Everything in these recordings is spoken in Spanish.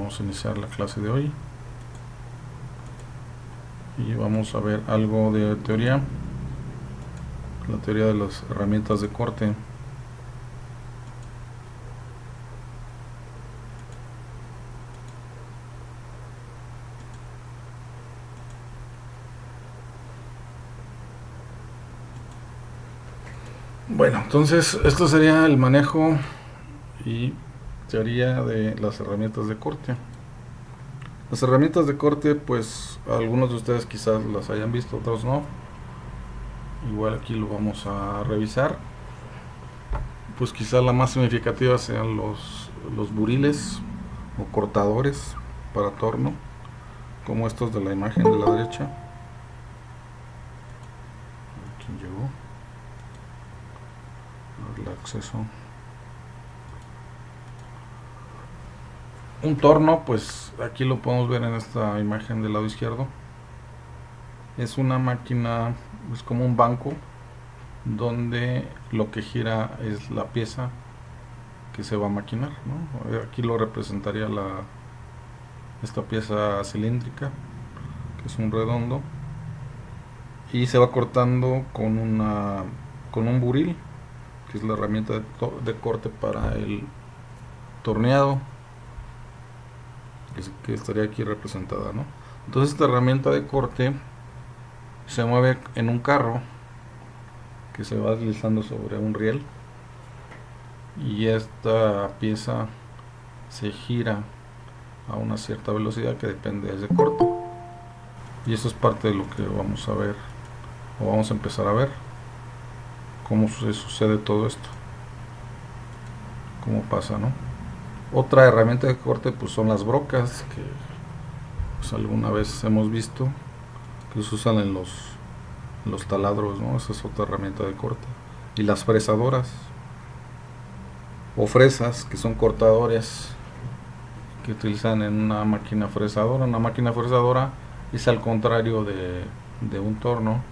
Vamos a iniciar la clase de hoy y vamos a ver algo de teoría, la teoría de las herramientas de corte. Bueno, entonces esto sería el manejo y teoría de las herramientas de corte. Las herramientas de corte, pues algunos de ustedes quizás las hayan visto, otros no. Igual aquí lo vamos a revisar. Pues quizás la más significativa sean los buriles o cortadores para torno, como estos de la imagen de la derecha. ¿Quién llegó? El acceso. Un torno, pues aquí lo podemos ver en esta imagen del lado izquierdo. Es una máquina, es como un banco donde lo que gira es la pieza que se va a maquinar, ¿no? Aquí lo representaría esta pieza cilíndrica, que es un redondo, y se va cortando con un buril, que es la herramienta de corte para el torneado, que estaría aquí representada, ¿no? Entonces esta herramienta de corte se mueve en un carro que se va deslizando sobre un riel, y esta pieza se gira a una cierta velocidad que depende de ese corte, y eso es parte de lo que vamos a ver, o vamos a empezar a ver cómo sucede todo esto, cómo pasa, ¿no? Otra herramienta de corte pues son las brocas, que pues alguna vez hemos visto que se usan en los taladros, ¿no? Esa es otra herramienta de corte. Y las fresadoras o fresas, que son cortadores que utilizan en una máquina fresadora. Una máquina fresadora es al contrario de un torno.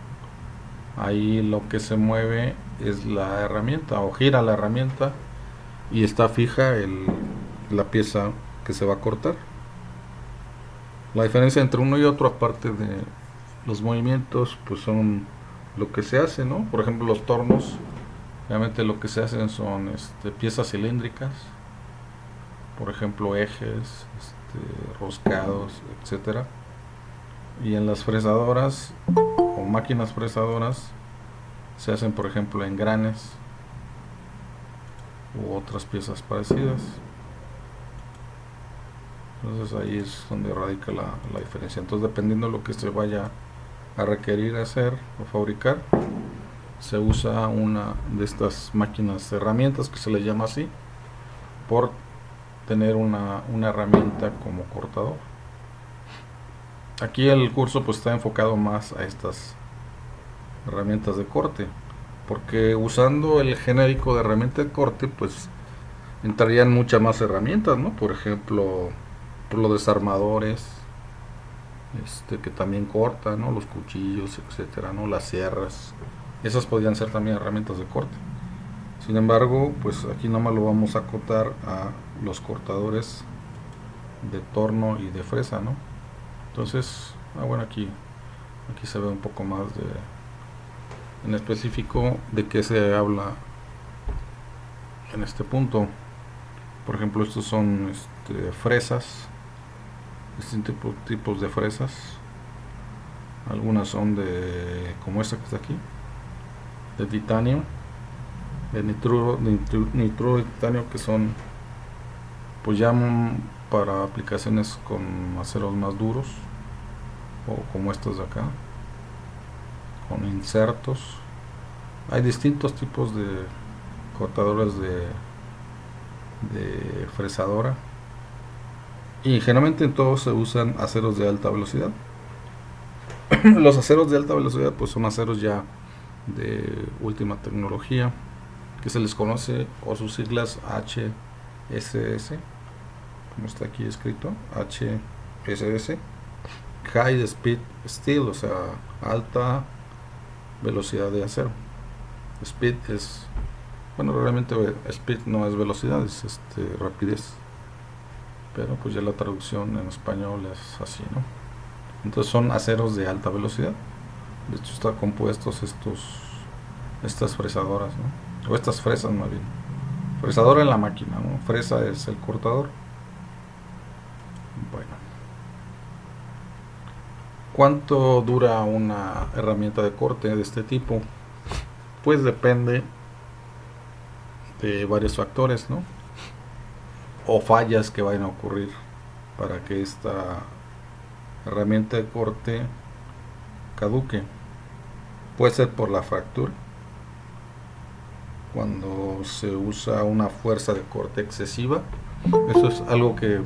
Ahí lo que se mueve es la herramienta, o gira la herramienta, y está fija la pieza que se va a cortar. La diferencia entre uno y otro, aparte de los movimientos, pues son lo que se hace, ¿no? Por ejemplo, los tornos, realmente lo que se hacen son piezas cilíndricas, por ejemplo ejes, roscados, etcétera. Y en las fresadoras o máquinas fresadoras se hacen, por ejemplo, engranes u otras piezas parecidas. Entonces ahí es donde radica la diferencia. Entonces, dependiendo de lo que se vaya a requerir hacer o fabricar, se usa una de estas máquinas herramientas, que se les llama así por tener una herramienta como cortador. Aquí el curso pues está enfocado más a estas herramientas de corte, porque usando el genérico de herramienta de corte pues entrarían muchas más herramientas, ¿no? Por ejemplo, los desarmadores, que también cortan, ¿no? Los cuchillos, etcétera, ¿no? Las sierras, esas podrían ser también herramientas de corte. Sin embargo, pues aquí nomás lo vamos a acotar a los cortadores de torno y de fresa, ¿no? Entonces, bueno, aquí se ve un poco más en específico de qué se habla en este punto. Por ejemplo, estos son fresas, distintos tipos de fresas. Algunas son como esta que está aquí, de titanio, de nitro de titanio, que son pues ya para aplicaciones con aceros más duros, o como estos de acá, con insertos. Hay distintos tipos de cortadores de fresadora, y generalmente en todos se usan aceros de alta velocidad. Los aceros de alta velocidad pues son aceros ya de última tecnología, que se les conoce, o sus siglas, HSS, como está aquí escrito, HSS, High Speed Steel, o sea, alta velocidad de acero. Speed es, bueno, realmente speed no es velocidad, es rapidez. pero pues ya la traducción en español es así, ¿no? Entonces son aceros de alta velocidad. De hecho están compuestos estas fresadoras, ¿no? O estas fresas más bien. Fresadora en la máquina, ¿no? Fresa es el cortador. Bueno, ¿cuánto dura una herramienta de corte de este tipo? Pues depende de varios factores, ¿no? O fallas que vayan a ocurrir para que esta herramienta de corte caduque. Puede ser por la fractura, cuando se usa una fuerza de corte excesiva. Eso es algo que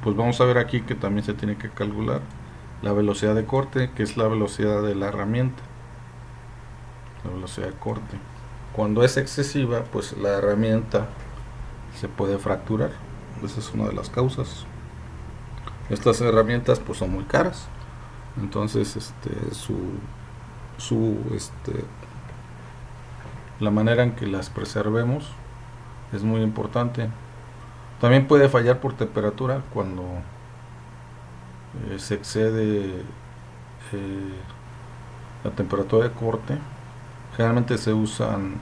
pues vamos a ver aquí, que también se tiene que calcular. La velocidad de corte, que es la velocidad de la herramienta, la velocidad de corte. Cuando es excesiva, pues la herramienta se puede fracturar. Esa es una de las causas. Estas herramientas pues son muy caras, entonces la manera en que las preservemos es muy importante. También puede fallar por temperatura cuando se excede la temperatura de corte. Generalmente se usan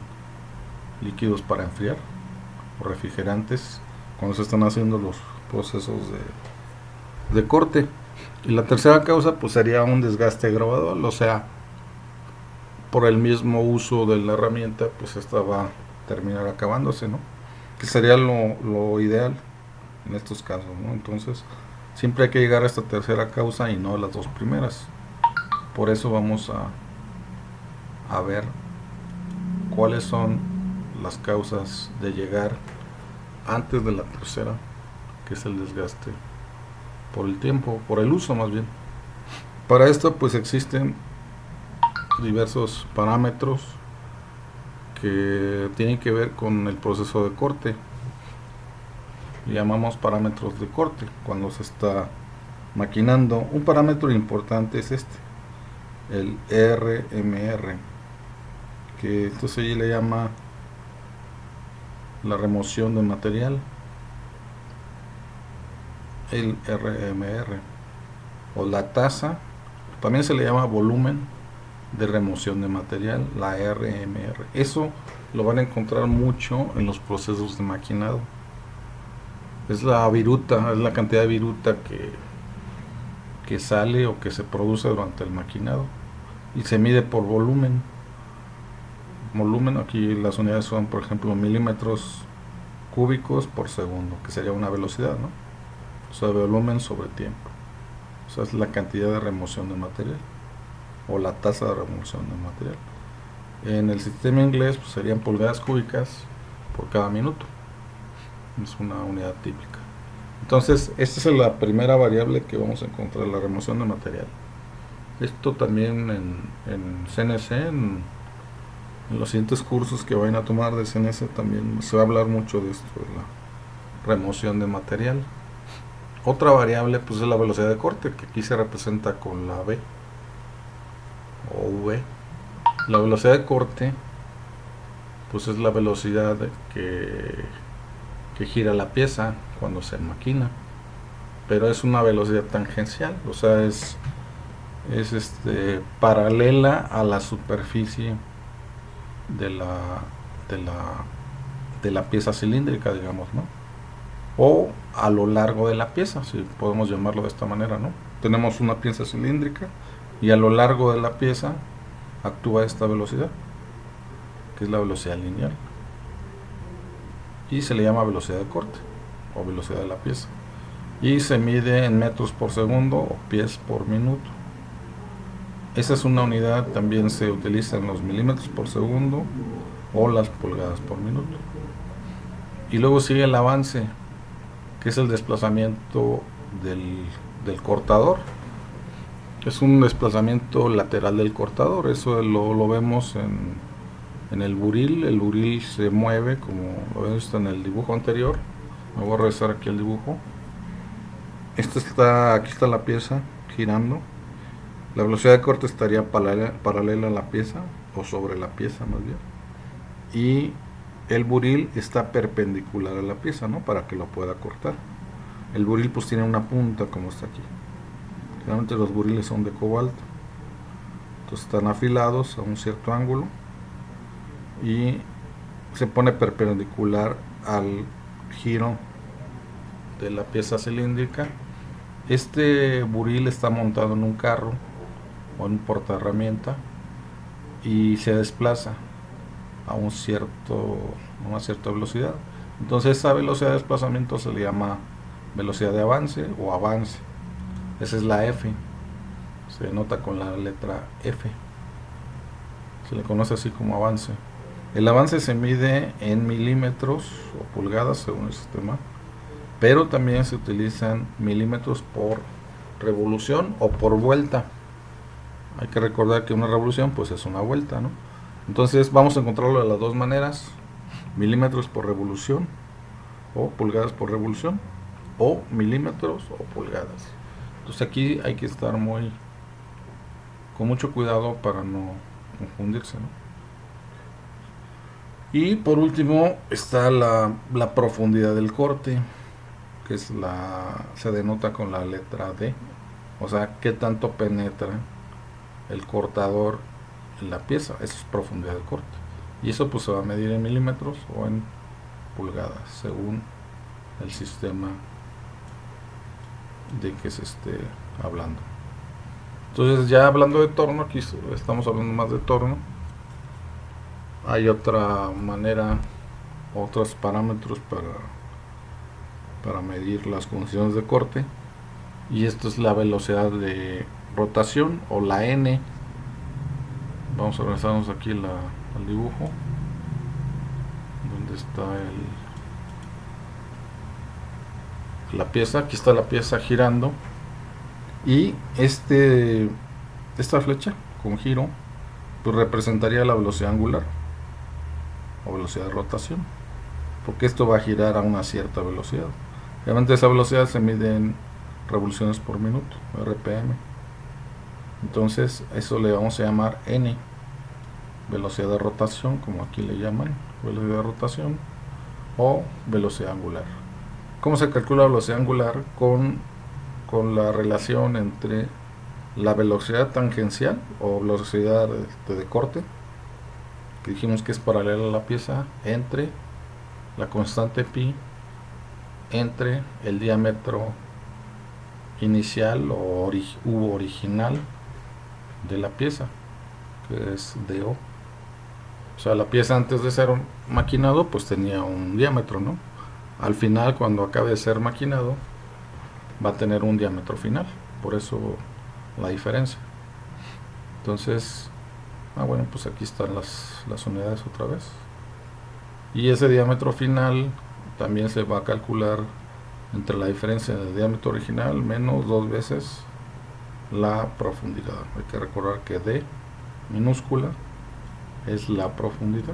líquidos para enfriar o refrigerantes cuando se están haciendo los procesos de corte. Y la tercera causa pues sería un desgaste gradual, o sea, por el mismo uso de la herramienta pues esta va a terminar acabándose, ¿no? Que sería lo ideal en estos casos, ¿no? Entonces siempre hay que llegar a esta tercera causa y no a las dos primeras. Por eso vamos a ver cuáles son las causas de llegar antes de la tercera, que es el desgaste por el tiempo, por el uso más bien. Para esto pues existen diversos parámetros que tienen que ver con el proceso de corte. Le llamamos parámetros de corte cuando se está maquinando. Un parámetro importante es este, el RMR, que esto se le llama la remoción de material, el RMR, o la tasa, también se le llama volumen de remoción de material, la RMR. Eso lo van a encontrar mucho en los procesos de maquinado. Es la viruta, es la cantidad de viruta que sale o que se produce durante el maquinado, y se mide por volumen. Volumen, aquí las unidades son por ejemplo milímetros cúbicos por segundo, que sería una velocidad, ¿no? O sea, volumen sobre tiempo. O sea, es la cantidad de remoción de material o la tasa de remoción de material. En el sistema inglés pues serían pulgadas cúbicas por cada minuto. Es una unidad típica. Entonces esta es la primera variable que vamos a encontrar, la remoción de material. Esto también en CNC, en los siguientes cursos que vayan a tomar de CNC también se va a hablar mucho de esto, de la remoción de material. Otra variable pues es la velocidad de corte, que aquí se representa con la V o V. La velocidad de corte pues es la velocidad que gira la pieza cuando se maquina, pero es una velocidad tangencial, o sea, es paralela a la superficie de la pieza cilíndrica, digamos, ¿no? O a lo largo de la pieza, si podemos llamarlo de esta manera, ¿no? Tenemos una pieza cilíndrica y a lo largo de la pieza actúa esta velocidad, que es la velocidad lineal, y se le llama velocidad de corte o velocidad de la pieza, y se mide en metros por segundo o pies por minuto. Esa es una unidad, también se utiliza en los milímetros por segundo o las pulgadas por minuto. Y luego sigue el avance, que es el desplazamiento del cortador. Es un desplazamiento lateral del cortador. Eso lo vemos en el buril. El buril se mueve, como lo habíamos visto en el dibujo anterior. Me voy a regresar aquí al dibujo. Aquí está la pieza girando. La velocidad de corte estaría paralela a la pieza, o sobre la pieza más bien, y el buril está perpendicular a la pieza, ¿no? Para que lo pueda cortar. el buril pues tiene una punta como está aquí. Realmente los buriles son de cobalto, entonces están afilados a un cierto ángulo y se pone perpendicular al giro de la pieza cilíndrica. Este buril está montado en un carro o en un portaherramienta y se desplaza a una cierta velocidad. Entonces esa velocidad de desplazamiento se le llama velocidad de avance o avance. Esa es la F, se denota con la letra F, se le conoce así como avance. El avance se mide en milímetros o pulgadas según el sistema, pero también se utilizan milímetros por revolución o por vuelta. Hay que recordar que una revolución pues es una vuelta, ¿no? Entonces vamos a encontrarlo de las dos maneras: milímetros por revolución o pulgadas por revolución, o milímetros o pulgadas. Entonces aquí hay que estar con mucho cuidado para no confundirse, ¿no? Y por último está la profundidad del corte, que se denota con la letra D, o sea, qué tanto penetra el cortador en la pieza. Eso es profundidad del corte, y eso pues se va a medir en milímetros o en pulgadas según el sistema de que se esté hablando. Entonces, ya hablando de torno, aquí estamos hablando más de torno. Hay otra manera, otros parámetros para medir las condiciones de corte, y esto es la velocidad de rotación o la N. Vamos a regresarnos aquí al dibujo donde está la pieza. Aquí está la pieza girando, y esta flecha con giro pues representaría la velocidad angular o velocidad de rotación, porque esto va a girar a una cierta velocidad. Obviamente esa velocidad se mide en revoluciones por minuto, RPM. Entonces eso le vamos a llamar N, velocidad de rotación, como aquí le llaman, velocidad de rotación, o velocidad angular. ¿Cómo se calcula la velocidad angular? Con la relación entre la velocidad tangencial o velocidad de corte, que dijimos que es paralela a la pieza, entre la constante pi, entre el diámetro inicial o original de la pieza, que es DO. O sea, la pieza antes de ser maquinado pues tenía un diámetro, ¿no? Al final, cuando acabe de ser maquinado, va a tener un diámetro final, por eso la diferencia. Entonces, bueno, pues aquí están las unidades otra vez, y ese diámetro final también se va a calcular entre la diferencia del diámetro original menos 2 veces la profundidad. Hay que recordar que D minúscula es la profundidad.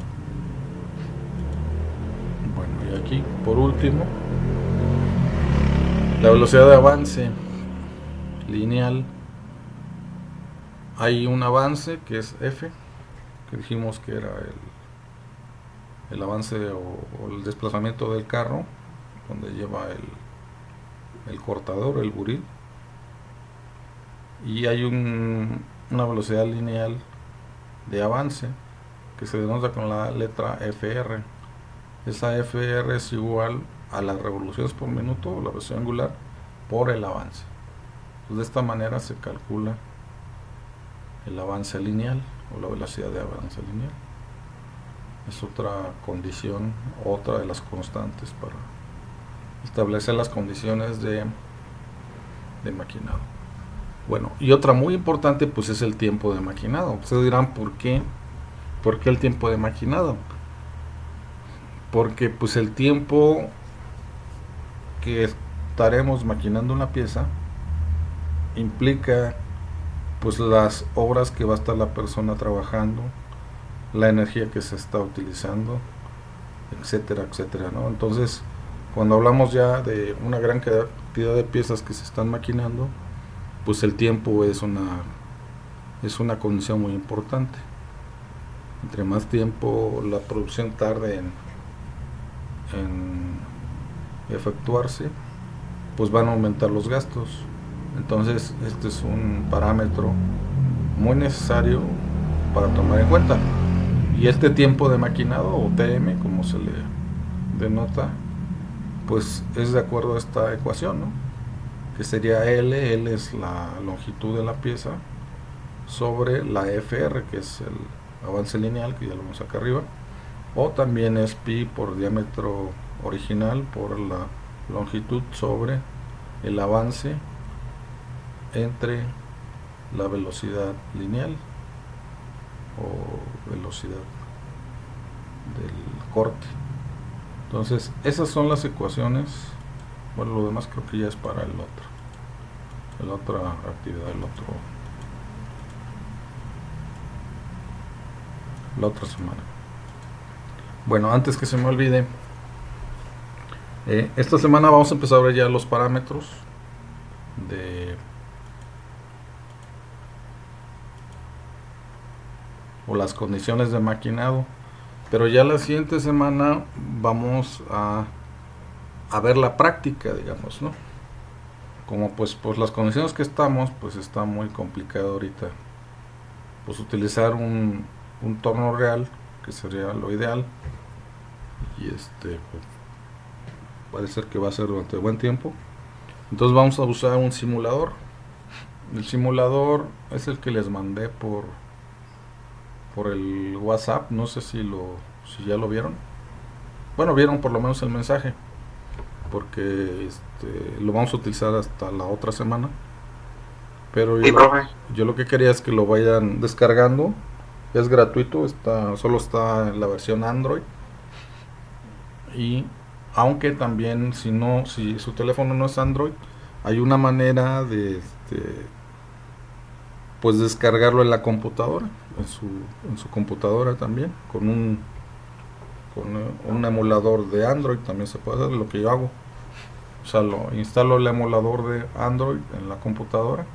Bueno, y aquí por último, la velocidad de avance lineal. Hay un avance que es F, que dijimos que era el avance o el desplazamiento del carro, donde lleva el cortador, el buril. Y hay una velocidad lineal de avance que se denota con la letra FR. Esa FR es igual a las revoluciones por minuto, o la velocidad angular, por el avance. Entonces, de esta manera se calcula el avance lineal o la velocidad de avance lineal. Es otra condición, otra de las constantes para establecer las condiciones de maquinado. Bueno, y otra muy importante pues es el tiempo de maquinado. Ustedes dirán, ¿por qué el tiempo de maquinado? Porque pues el tiempo que estaremos maquinando una pieza implica pues las horas que va a estar la persona trabajando, la energía que se está utilizando, etcétera, etcétera, ¿no? Entonces, cuando hablamos ya de una gran cantidad de piezas que se están maquinando, pues el tiempo es una condición muy importante. Entre más tiempo la producción tarde en efectuarse, pues van a aumentar los gastos. Entonces este es un parámetro muy necesario para tomar en cuenta. Y este tiempo de maquinado, o TM como se le denota, pues es de acuerdo a esta ecuación, ¿no? Que sería L es la longitud de la pieza, sobre la FR, que es el avance lineal, que ya lo vemos acá arriba, o también es pi por diámetro original por la longitud sobre el avance entre la velocidad lineal o velocidad del corte. Entonces esas son las ecuaciones. Bueno, lo demás creo que ya es para la otra actividad, la otra semana. Bueno, antes que se me olvide, esta semana vamos a empezar a ver ya los parámetros de o las condiciones de maquinado, pero ya la siguiente semana vamos a ver la práctica, digamos, ¿no? Como pues las condiciones que estamos, pues está muy complicado ahorita pues utilizar un torno real, que sería lo ideal, y pues, parece que va a ser durante buen tiempo. Entonces vamos a usar un simulador. El simulador es el que les mandé por el WhatsApp. No sé si ya lo vieron. Bueno, vieron por lo menos el mensaje, porque lo vamos a utilizar hasta la otra semana. Pero yo lo que quería es que lo vayan descargando. Es gratuito, solo está en la versión Android. Y aunque también si su teléfono no es Android, hay una manera de pues descargarlo en la computadora, en su computadora también, con un emulador de Android también se puede hacer, lo que yo hago. O sea, instalo el emulador de Android en la computadora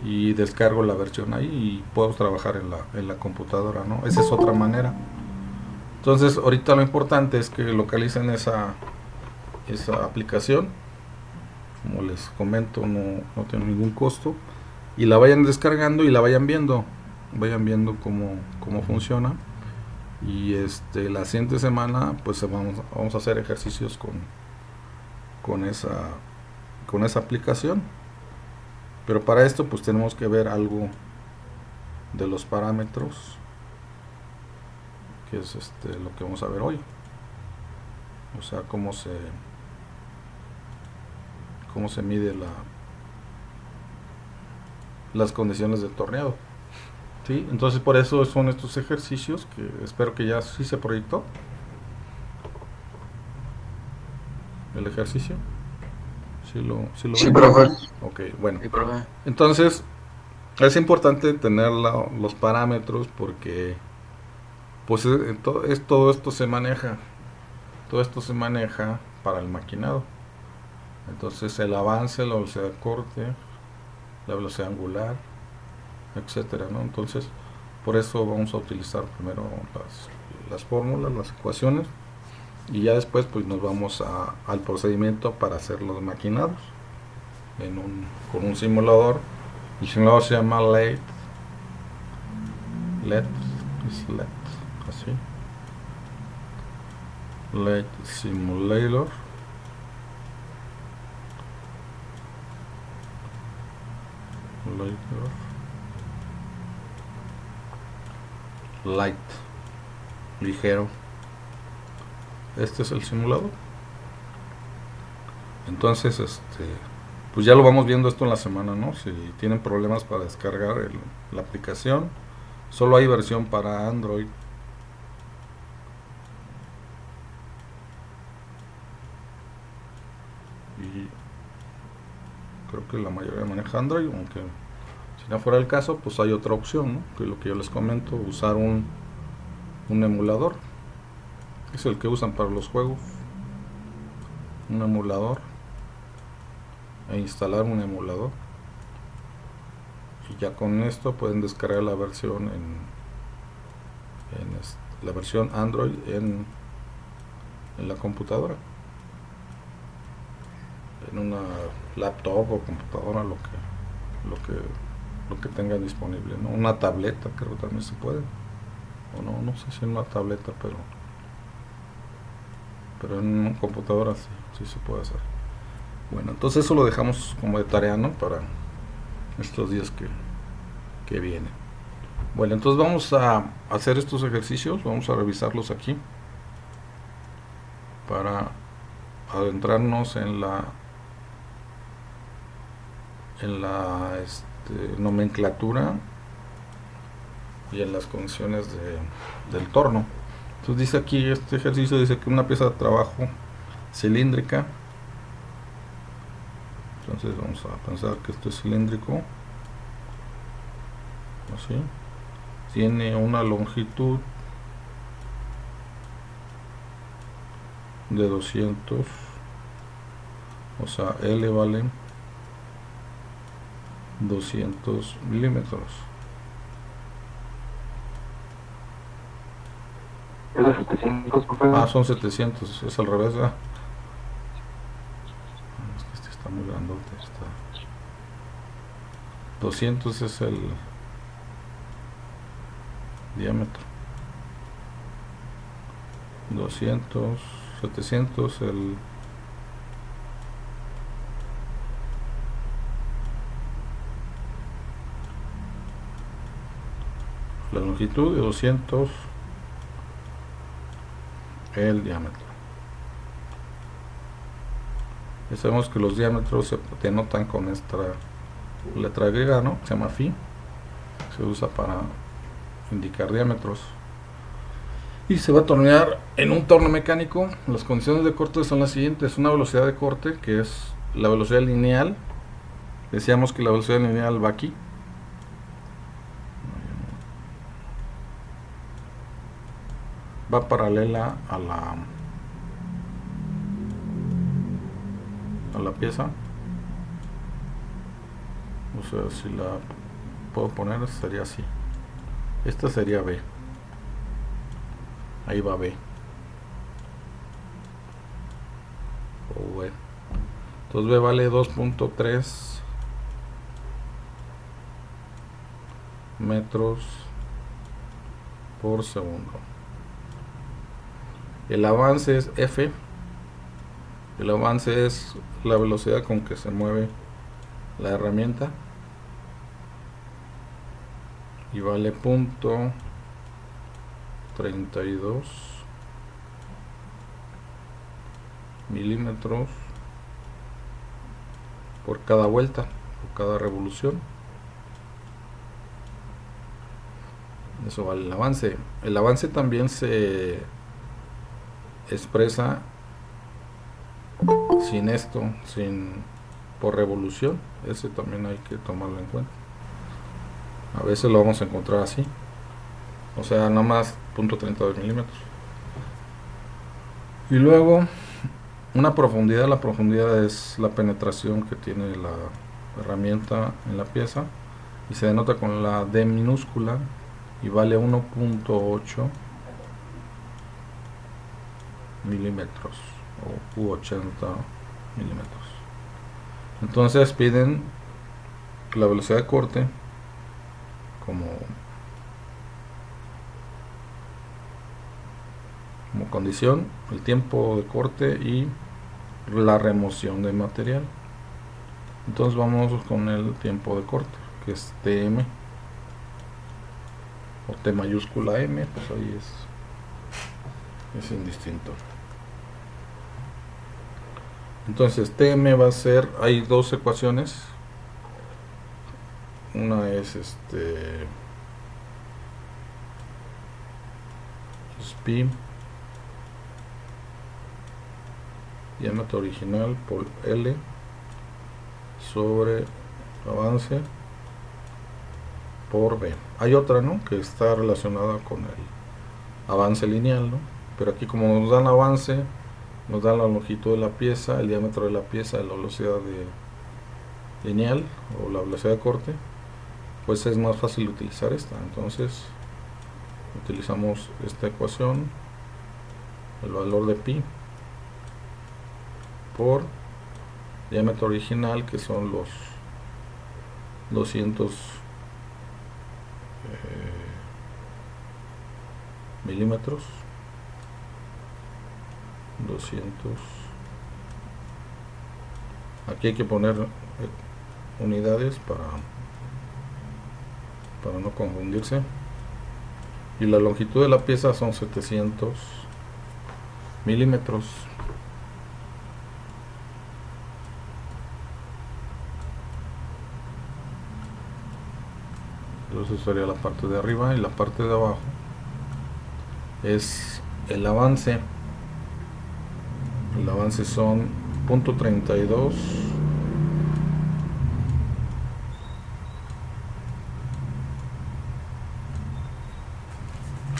y descargo la versión ahí y puedo trabajar en la computadora, ¿no? Esa es otra manera. Entonces, ahorita lo importante es que localicen esa aplicación. Como les comento, no tiene ningún costo. Y la vayan descargando y la vayan viendo. Vayan viendo cómo funciona. Y la siguiente semana, pues vamos a hacer ejercicios con esa aplicación. Pero para esto, pues tenemos que ver algo de los parámetros, que es lo que vamos a ver hoy. O sea, cómo se mide las condiciones del torneado. ¿Sí? Entonces por eso son estos ejercicios, que espero que ya sí se proyectó el ejercicio. ¿Sí, profe? Ok, bueno. Sí, profe. Entonces es importante tener los parámetros, porque pues todo esto se maneja. Todo esto se maneja para el maquinado. Entonces el avance, la velocidad de corte, la velocidad angular, etcétera, ¿no? Entonces por eso vamos a utilizar primero las fórmulas, las ecuaciones, y ya después pues nos vamos al procedimiento para hacer los maquinados con un simulador. El simulador se llama LED, así, LED Simulator. Light, ligero. Este es el simulador. Entonces pues ya lo vamos viendo esto en la semana, ¿no? Si tienen problemas para descargar la aplicación, solo hay versión para Android. Y creo que la mayoría maneja Android, aunque si no fuera el caso, pues hay otra opción, ¿no? Que es lo que yo les comento, usar un emulador. Es el que usan para los juegos, un emulador, e instalar un emulador, y ya con esto pueden descargar la versión la versión Android en la computadora. en una laptop o computadora, lo que tengan disponible, ¿no? Una tableta creo que también se puede, o no sé si en una tableta, pero en una computadora sí se puede hacer. Bueno, entonces eso lo dejamos como de tarea, ¿no? Para estos días que vienen. Bueno, entonces vamos a hacer estos ejercicios, vamos a revisarlos aquí para adentrarnos en la nomenclatura y en las condiciones del torno. Entonces dice aquí, este ejercicio dice que una pieza de trabajo cilíndrica, entonces vamos a pensar que esto es cilíndrico, así, tiene una longitud de 200, o sea, L vale 200 milímetros. Es de 700, profe. Son 700, es al revés, ¿verdad? Es que este está muy grandote. 200 es el diámetro. 700 la longitud de 200 el diámetro. Ya sabemos que los diámetros se denotan con esta letra griega, ¿no? Se llama phi. Se usa para indicar diámetros. Y se va a tornear en un torno mecánico. Las condiciones de corte son las siguientes: una velocidad de corte, que es la velocidad lineal. Decíamos que la velocidad lineal va aquí. Va paralela a la pieza. O sea, si la puedo poner, sería así. Esta sería B. Ahí va B. O B. Entonces B vale 2.3 metros por segundo. El avance es F. El avance es la velocidad con que se mueve la herramienta. Y vale 0.32 milímetros por cada vuelta, por cada revolución. Eso vale el avance. El avance también se expresa sin esto, por revolución. Ese también hay que tomarlo en cuenta. A veces lo vamos a encontrar así, o sea, nada más 0.32 milímetros. Y luego una profundidad. La profundidad es la penetración que tiene la herramienta en la pieza y se denota con la D minúscula y vale 1.8 milímetros o 80 milímetros. Entonces piden la velocidad de corte como condición, el tiempo de corte y la remoción de material. Entonces vamos con el tiempo de corte, que es TM o T mayúscula M, pues ahí es indistinto. Entonces TM va a ser, hay dos ecuaciones. Una es pi, diámetro original, por L sobre avance por B. Hay otra, ¿no?, que está relacionada con el avance lineal, ¿no? Pero aquí, como nos dan avance, nos dan la longitud de la pieza, el diámetro de la pieza, la velocidad lineal o la velocidad de corte, pues es más fácil utilizar esta. Entonces utilizamos esta ecuación, el valor de pi por diámetro original, que son los 200 milímetros. 200. Aquí hay que poner unidades para no confundirse. Y la longitud de la pieza son 700 milímetros. Entonces sería la parte de arriba, y la parte de abajo es el avance. El avance son .32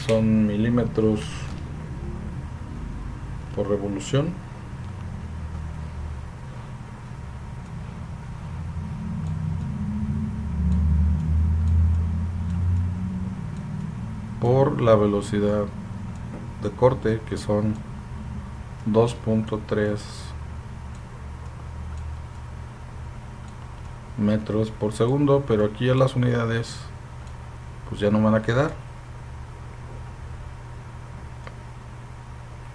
son milímetros por revolución. Por la velocidad de corte, que son 2.3 metros por segundo, pero aquí a las unidades pues ya no van a quedar.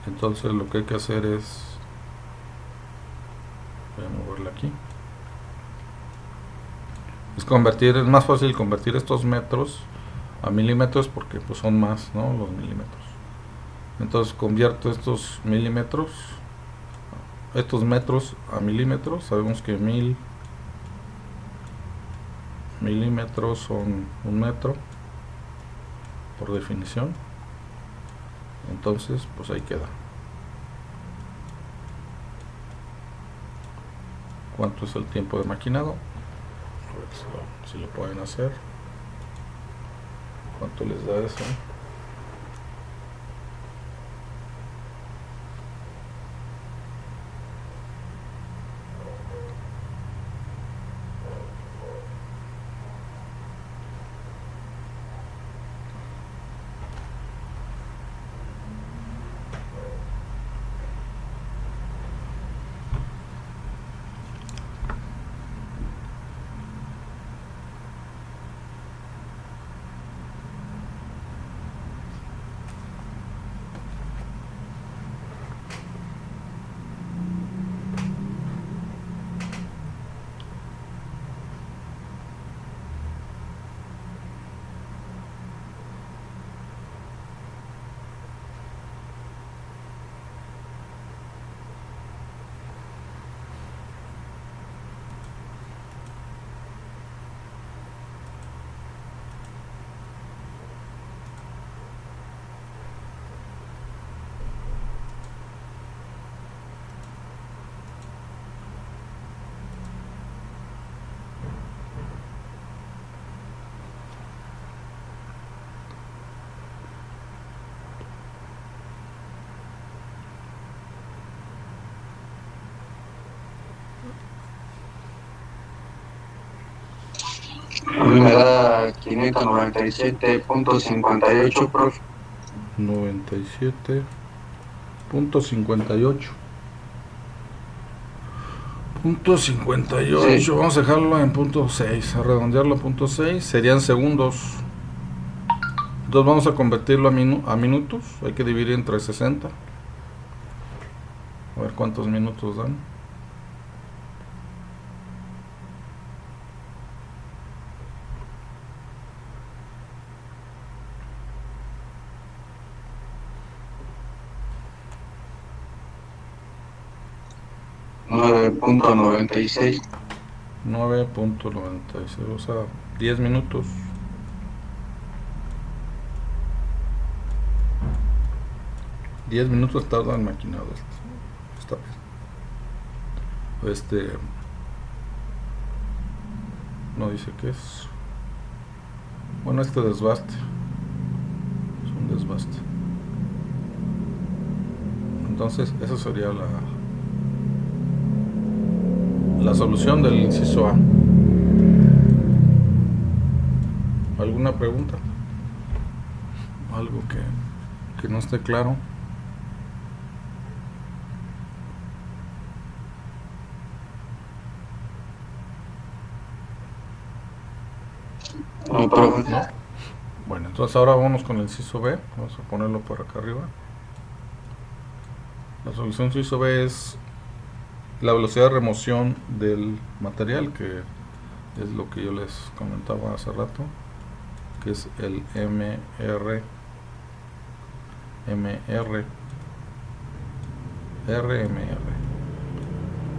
Entonces lo que hay que hacer es, voy a moverla aquí, es más fácil convertir estos metros a milímetros, porque pues son más, ¿no?, los milímetros. Entonces convierto estos metros a milímetros. Sabemos que 1000 milímetros son 1 metro por definición. Entonces pues ahí queda. ¿Cuánto es el tiempo de maquinado? A ver si lo pueden hacer. ¿Cuánto les da eso? Me da 597.58, profe. 97.58. Sí. Vamos a dejarlo en .6, a redondearlo a .6, serían segundos. Entonces vamos a convertirlo a minutos. Hay que dividir entre 60. A ver cuántos minutos dan. .96. 9.96, o sea, 10 minutos. Diez minutos tarda en maquinado esta pieza. No dice qué es. Bueno, este desbaste es un desbaste. Entonces esa sería la solución del inciso A. ¿Alguna pregunta? ¿Algo que no esté claro? No, profe. ¿No? Bueno, entonces ahora vamos con el inciso B. Vamos a ponerlo por acá arriba. La solución inciso B es la velocidad de remoción del material, que es lo que yo les comentaba hace rato, que es el RMR.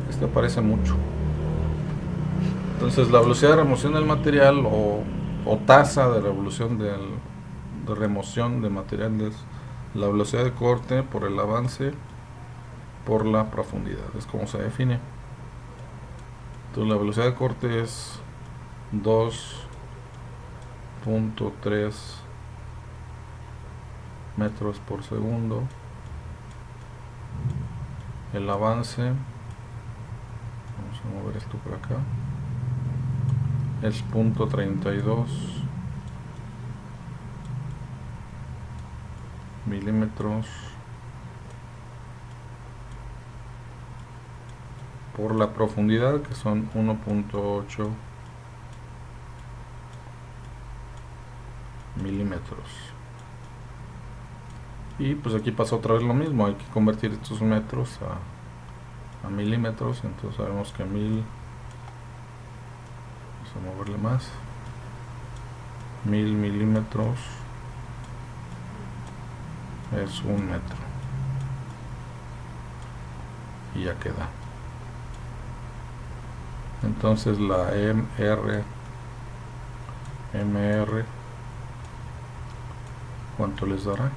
Este aparece mucho. Entonces la velocidad de remoción del material o tasa de revolución de remoción de material es la velocidad de corte por el avance por la profundidad. Es como se define. Entonces la velocidad de corte es 2.3 metros por segundo. El avance, vamos a mover esto por acá, es 0.32 milímetros por la profundidad, que son 1.8 milímetros. Y pues aquí pasa otra vez lo mismo, hay que convertir estos metros a milímetros. Entonces sabemos que 1000, vamos a moverle más, 1000 milímetros es 1 metro, y ya queda. Entonces la MR, ¿cuánto les dará?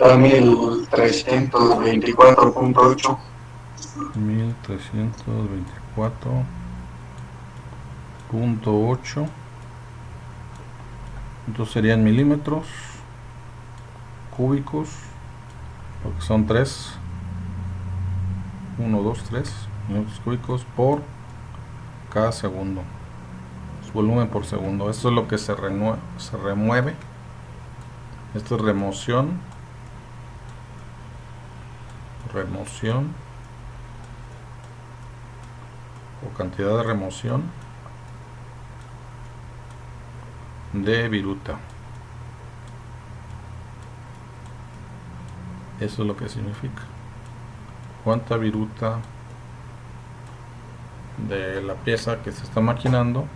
A 1324.8. 1324.8. Entonces serían milímetros cúbicos, porque son 3, 1, 2, 3 milímetros cúbicos por cada segundo. Es volumen por segundo. Esto es lo que se remueve. Esto es remoción o cantidad de remoción de viruta. Eso es lo que significa. Cuánta viruta de la pieza que se está maquinando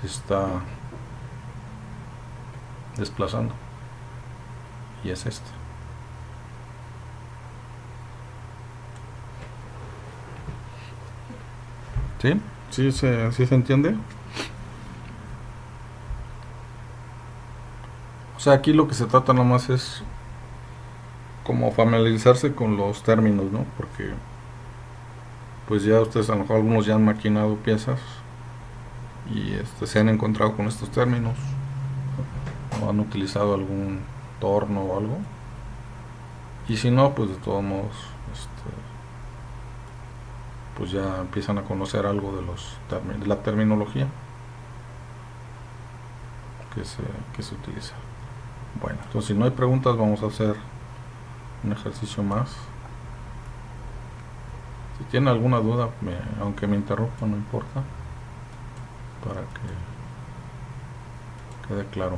se está desplazando, y es esto. ¿Sí? ¿Sí se entiende? O sea, aquí lo que se trata nomás es como familiarizarse con los términos, ¿no? Porque pues ya ustedes, a lo mejor algunos ya han maquinado piezas y se han encontrado con estos términos, o han utilizado algún torno o algo, y si no, pues de todos modos pues ya empiezan a conocer algo de de la terminología que se utiliza. Bueno, entonces si no hay preguntas, vamos a hacer un ejercicio más. Si tienen alguna duda, aunque me interrumpa, no importa, para que quede claro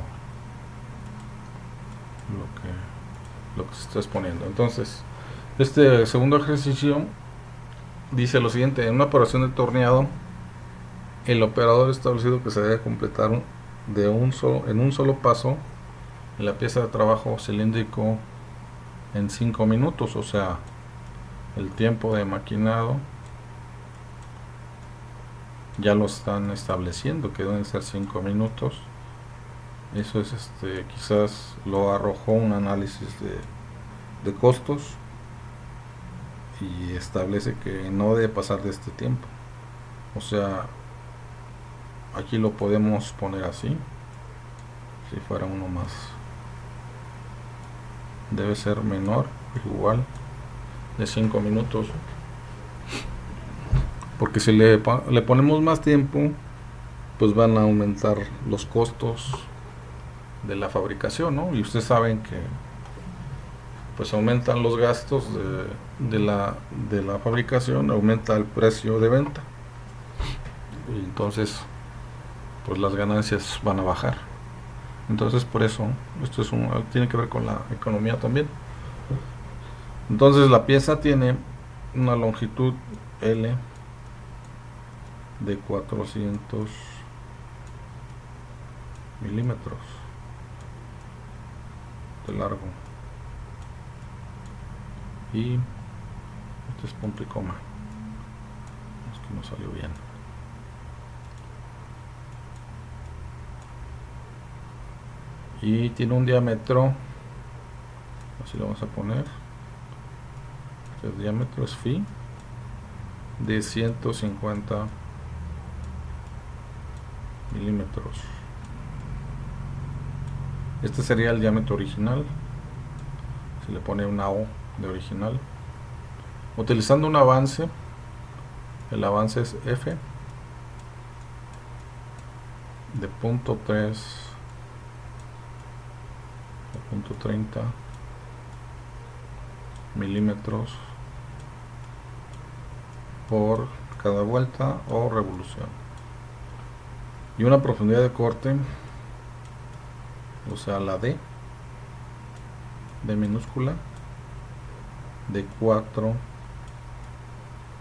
lo que se está exponiendo. Entonces, este segundo ejercicio dice lo siguiente: en una operación de torneado, el operador ha establecido que se debe completar en un solo paso la pieza de trabajo cilíndrico en 5 minutos. O sea, el tiempo de maquinado ya lo están estableciendo, que deben ser 5 minutos. Eso es quizás lo arrojó un análisis de costos y establece que no debe pasar de este tiempo. O sea, aquí lo podemos poner así, si fuera uno más. Debe ser menor o igual de 5 minutos. Porque si le ponemos más tiempo, pues van a aumentar los costos de la fabricación, ¿no? Y ustedes saben que pues aumentan los gastos de la fabricación, aumenta el precio de venta. Y entonces pues las ganancias van a bajar. Entonces por eso esto tiene que ver con la economía también. Entonces la pieza tiene una longitud L de 400 milímetros de largo y este es punto y coma, es que no salió bien. Y tiene un diámetro, así lo vamos a poner, el diámetro es phi de 150 milímetros. Este sería el diámetro original. Se le pone una O de original. Utilizando un avance, el avance es F de punto 3 a punto 30 milímetros por cada vuelta o revolución. Y una profundidad de corte, o sea la D minúscula, de 4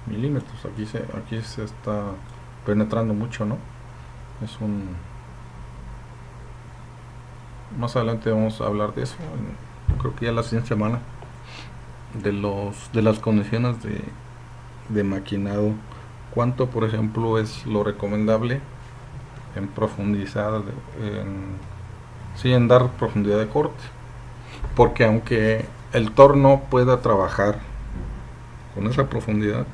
milímetros. Aquí se está penetrando mucho, ¿no? Es más adelante vamos a hablar de eso, creo que ya la siguiente semana, de las condiciones de maquinado. Cuánto, por ejemplo, es lo recomendable en profundizar, en dar profundidad de corte, porque aunque el torno pueda trabajar con esa profundidad,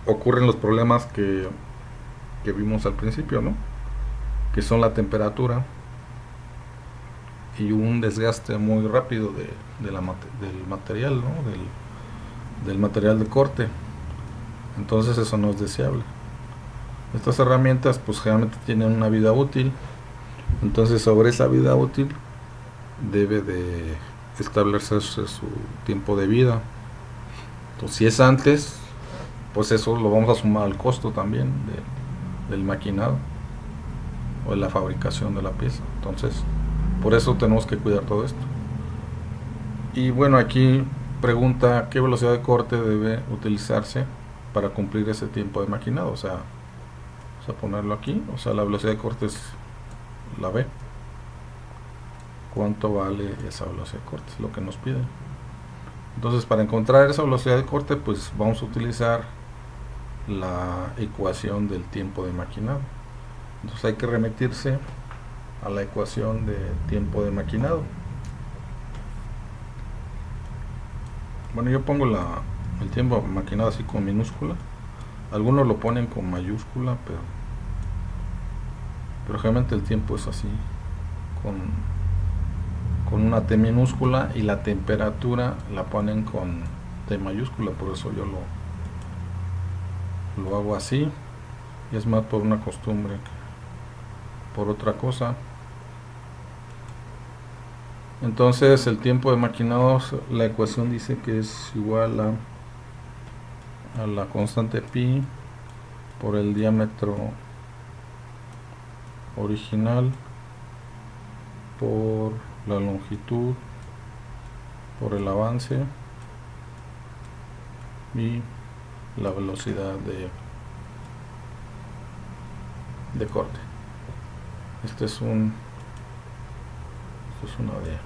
ocurren los problemas que vimos al principio, ¿no? Que son la temperatura y un desgaste muy rápido del material, ¿no? Del material de corte. Entonces eso no es deseable. Estas herramientas pues generalmente tienen una vida útil, entonces sobre esa vida útil debe de establecerse su tiempo de vida. Entonces si es antes, pues eso lo vamos a sumar al costo también del maquinado o de la fabricación de la pieza. Entonces por eso tenemos que cuidar todo esto. Y bueno, aquí pregunta qué velocidad de corte debe utilizarse para cumplir ese tiempo de maquinado. O sea, vamos a ponerlo aquí, o sea, la velocidad de corte es la B. ¿Cuánto vale esa velocidad de corte? Es lo que nos piden. Entonces para encontrar esa velocidad de corte, pues vamos a utilizar la ecuación del tiempo de maquinado. Entonces hay que remitirse a la ecuación de tiempo de maquinado. Bueno, yo pongo el tiempo de maquinado así con minúscula. Algunos lo ponen con mayúscula, pero generalmente el tiempo es así, con una T minúscula, y la temperatura la ponen con T mayúscula. Por eso yo lo hago así, y es más por una costumbre que por otra cosa. Entonces el tiempo de maquinado, la ecuación dice que es igual a la constante pi por el diámetro original por la longitud por el avance y la velocidad de corte. Este es una D.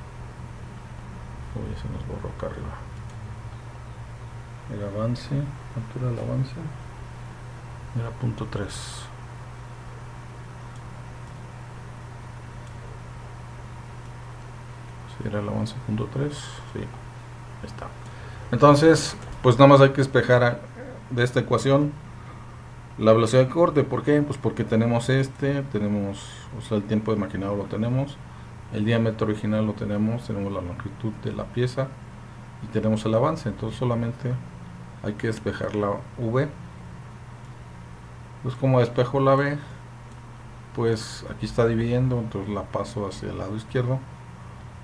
Uy, se nos borró acá arriba. El avance, altura del avance era punto 3. Si era el avance punto 3, sí. Ahí está. Entonces, pues nada más hay que despejar de esta ecuación la velocidad de corte. ¿Por qué? Pues porque tenemos o sea, el tiempo de maquinado lo tenemos, el diámetro original lo tenemos la longitud de la pieza y tenemos el avance. Entonces solamente hay que despejar la V. Pues como despejo la V, pues aquí está dividiendo, entonces la paso hacia el lado izquierdo,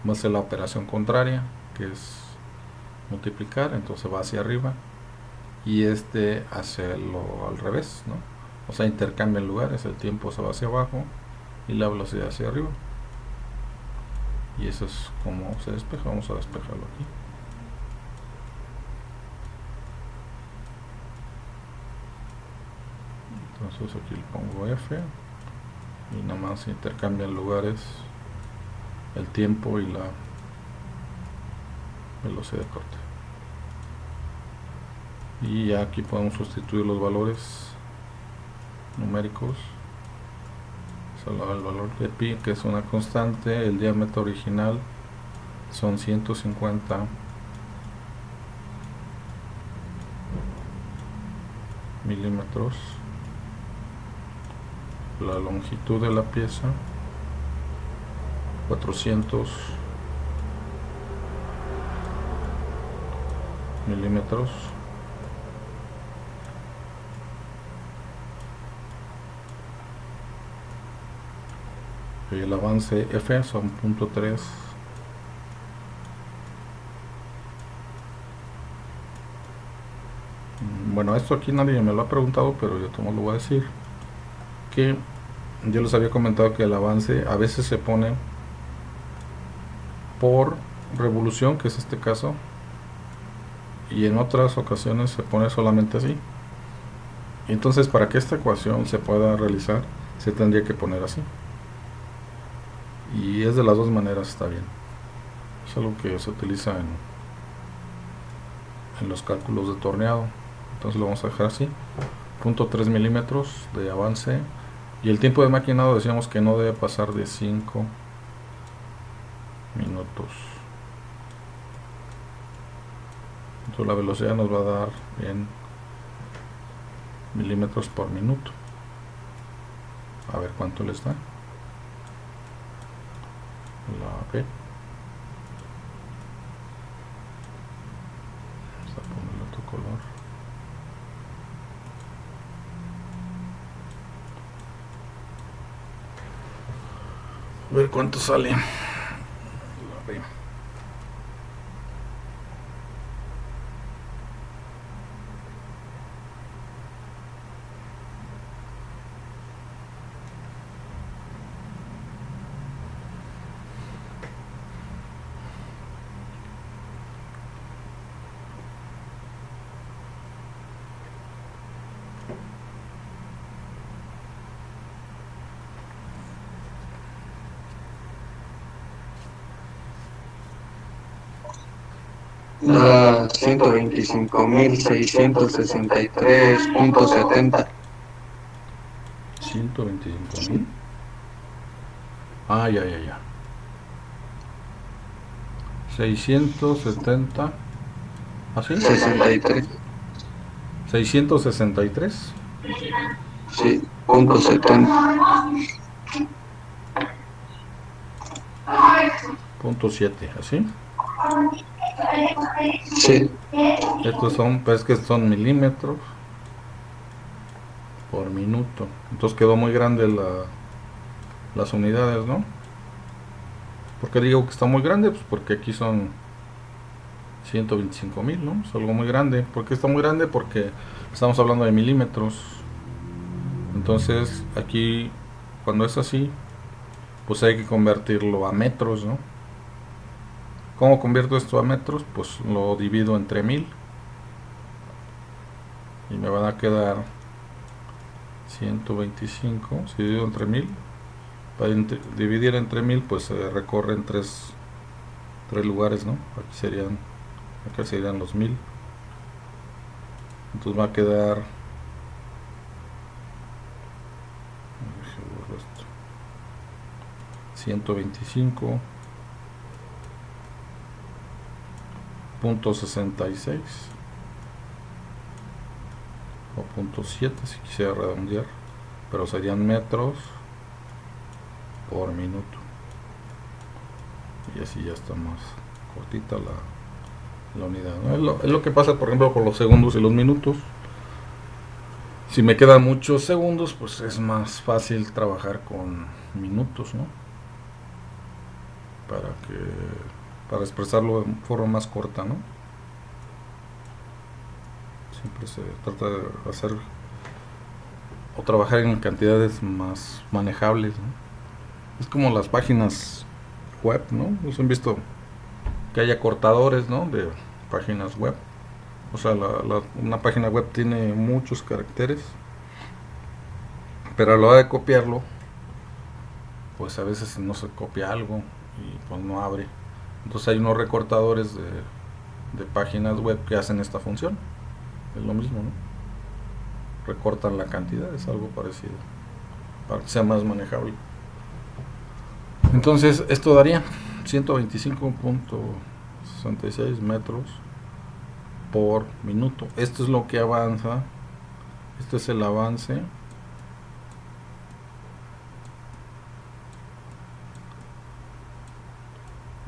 va a ser la operación contraria, que es multiplicar, entonces va hacia arriba, y hacia lo al revés, ¿no? O sea, intercambian lugares, el tiempo se va hacia abajo y la velocidad hacia arriba. Y eso es como se despeja. Vamos a despejarlo aquí. Entonces aquí le pongo F y nada más intercambian lugares el tiempo y la velocidad de corte. Y ya aquí podemos sustituir los valores numéricos. El valor de pi, que es una constante, el diámetro original son 150 milímetros, la longitud de la pieza 400 milímetros, y el avance F son 0.3. Bueno, esto aquí nadie me lo ha preguntado, pero yo tomo lo voy a decir, que yo les había comentado que el avance a veces se pone por revolución, que es este caso, y en otras ocasiones se pone solamente así. Entonces, para que esta ecuación se pueda realizar, se tendría que poner así, y es de las dos maneras, está bien. Es algo que se utiliza en los cálculos de torneado. Entonces lo vamos a dejar así, 0.3 milímetros de avance, y el tiempo de maquinado decíamos que no debe pasar de 5 minutos. Entonces la velocidad nos va a dar en milímetros por minuto. A ver cuánto les da la B. Vamos a ponerle otro color. A ver cuánto sale la B. Da 125.663.70. 125.000. Ah, ya. 670. ¿Así? 63. 663. Sí, punto 70. .7, ¿así? Sí, Estos son, pues que son milímetros por minuto. Entonces quedó muy grande las unidades, ¿no? ¿Por qué digo que está muy grande? Pues porque aquí son 125.000, ¿no? Es algo muy grande. ¿Por qué está muy grande? Porque estamos hablando de milímetros. Entonces aquí, cuando es así, pues hay que convertirlo a metros, ¿no? ¿Cómo convierto esto a metros? Pues lo divido entre 1000 y me van a quedar 125. Si divido entre 1000, para dividir entre 1000, pues se recorren tres lugares, ¿no? Acá serían los 1000. Entonces va a quedar 125 .66 o .7 si quisiera redondear, pero serían metros por minuto, y así ya está más cortita la unidad, ¿no? Es lo que pasa, por ejemplo, con los segundos y los minutos. Si me quedan muchos segundos, pues es más fácil trabajar con minutos, ¿no? Para expresarlo de forma más corta, ¿no? Siempre se trata de hacer o trabajar en cantidades más manejables, ¿no? Es como las páginas web, ¿no? ¿Los han visto? Que haya cortadores, ¿no? De páginas web. O sea, una página web tiene muchos caracteres, pero a la hora de copiarlo, pues a veces no se copia algo y pues no abre. Entonces hay unos recortadores de páginas web que hacen esta función. Es lo mismo, ¿no? Recortan la cantidad, es algo parecido, para que sea más manejable. Entonces esto daría 125.66 metros por minuto. Esto es lo que avanza. Este es el avance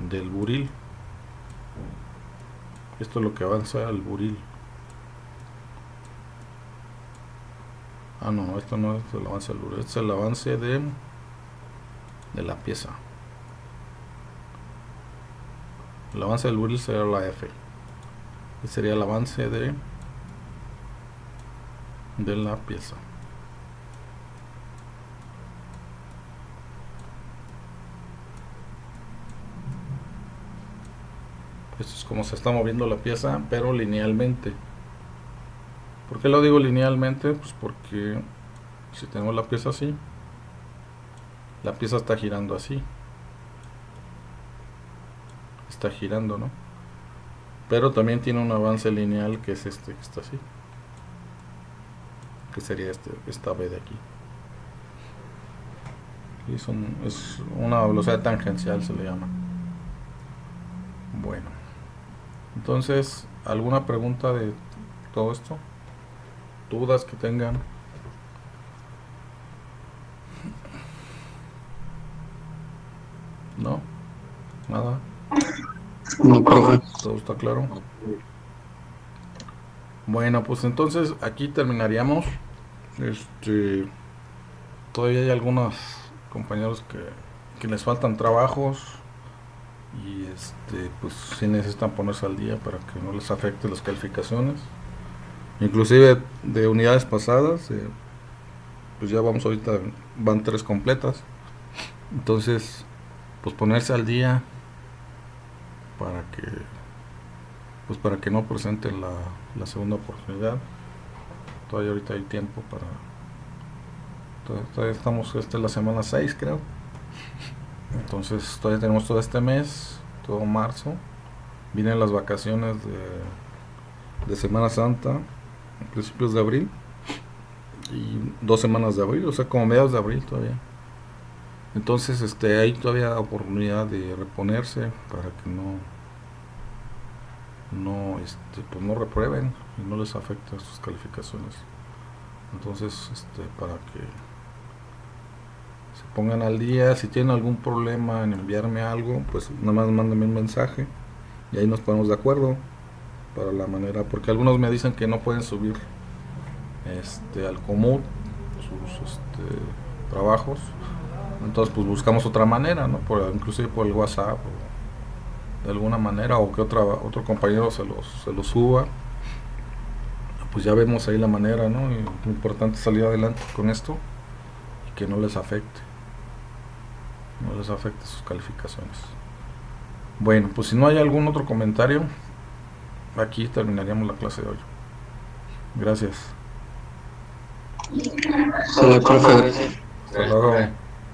del buril. Esto es lo que avanza el buril. Ah, no, esto no es el avance del buril, este es el avance de la pieza. El avance del buril sería la F. Este sería el avance de la pieza. Esto es como se está moviendo la pieza, pero linealmente. ¿Por qué lo digo linealmente? Pues porque si tenemos la pieza así, la pieza está girando así. Está girando, ¿no? Pero también tiene un avance lineal que es este que está así, que sería esta B de aquí. Y es una velocidad tangencial, se le llama. Bueno, entonces, ¿alguna pregunta de todo esto? ¿Dudas que tengan? ¿No? ¿Nada? No, profe. ¿Todo está claro? Bueno, pues entonces aquí terminaríamos. Todavía hay algunos compañeros que les faltan trabajos y pues sí necesitan ponerse al día para que no les afecte las calificaciones. Inclusive de unidades pasadas, pues ya vamos ahorita, van 3 completas. Entonces, pues ponerse al día para que no presenten la segunda oportunidad. Todavía ahorita hay tiempo todavía estamos, esta es la semana 6, creo. Entonces todavía tenemos todo este mes, todo marzo. Vienen las vacaciones de Semana Santa, principios de abril, y 2 semanas de abril, o sea, como mediados de abril todavía. Entonces hay todavía oportunidad de reponerse para que pues no reprueben y no les afecte sus calificaciones. Entonces para que se pongan al día. Si tienen algún problema en enviarme algo, pues nada más mándenme un mensaje y ahí nos ponemos de acuerdo para la manera, porque algunos me dicen que no pueden subir al Komoot sus trabajos. Entonces pues buscamos otra manera, ¿no? Inclusive por el WhatsApp o de alguna manera, o que otro compañero se los suba. Pues ya vemos ahí la manera, ¿no? Y lo importante es salir adelante con esto y que no les afecte sus calificaciones. Bueno, pues si no hay algún otro comentario, aquí terminaríamos la clase de hoy. Gracias. Sale, profe. Hasta luego.